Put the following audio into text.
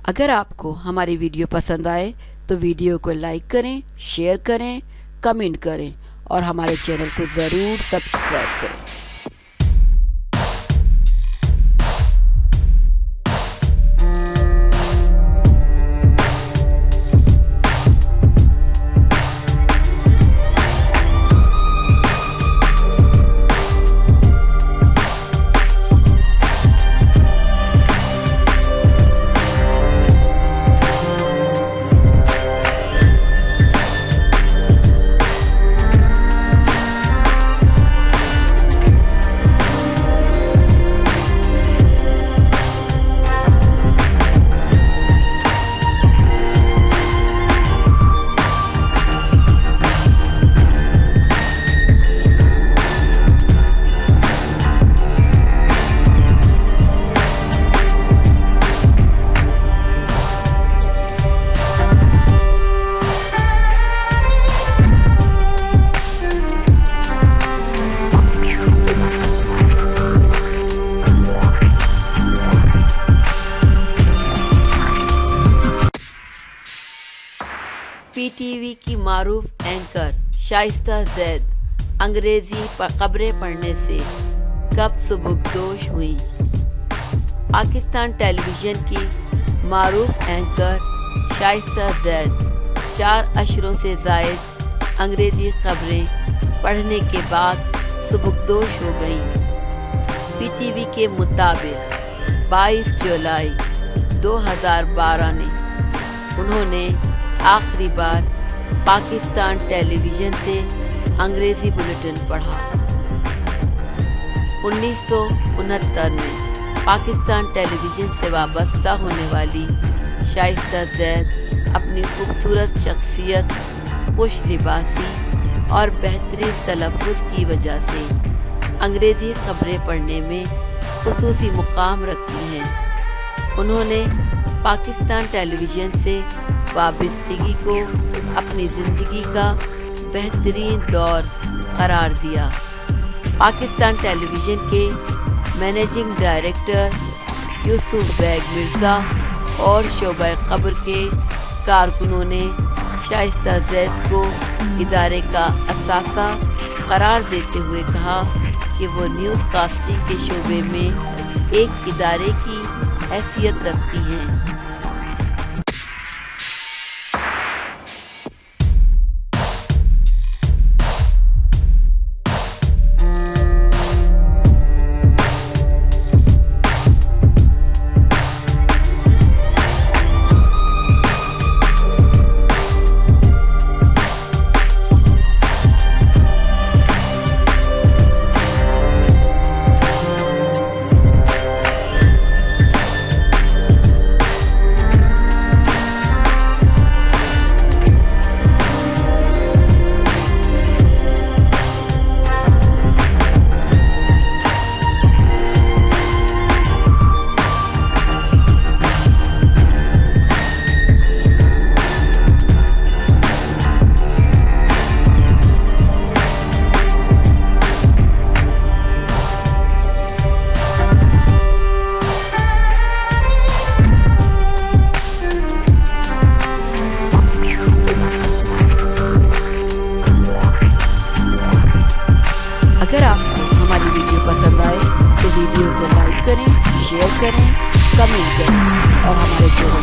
अगर आपको हमारी वीडियो पसंद आए तो वीडियो को लाइक करें, शेयर करें, कमेंट करें और हमारे चैनल को ज़रूर सब्सक्राइब करें। पीटीवी की मारूफ एंकर शाइस्ता जैद अंग्रेजी खबरें पढ़ने से कब सुबुकदोश हुई। पाकिस्तान टेलीविज़न की मारूफ एंकर शाइस्ता जैद 4 अशरों से ज़ायद अंग्रेज़ी खबरें पढ़ने के बाद सुबुकदोश हो गईं। पीटीवी के मुताबिक 22 जुलाई 2012 में उन्होंने आखिरी बार पाकिस्तान टेलीविज़न से अंग्रेज़ी बुलेटिन पढ़ा। 1969 में पाकिस्तान टेलीविज़न से वाबस्ता होने वाली शाइस्ता जैद अपनी खूबसूरत शख्सियत, खुश लिबासी और बेहतरीन तलफ़्फ़ुज़ की वजह से अंग्रेज़ी खबरें पढ़ने में खुसूसी मुकाम रखती हैं। उन्होंने पाकिस्तान टेलीविज़न से वाबस्तगी को अपनी ज़िंदगी का बेहतरीन दौर करार दिया। पाकिस्तान टेलीविज़न के मैनेजिंग डायरेक्टर यूसुफ बेग मिर्ज़ा और शोबा खबर के कारकुनों ने शाइस्ता जैद को इदारे का असासा करार देते हुए कहा कि वो न्यूज़ कास्टिंग के शोबे में एक इदारे की हैसियत रखती हैं। अगर आपको हमारी वीडियो पसंद आए तो वीडियो को लाइक करें, शेयर करें, कमेंट करें और हमारे चैनल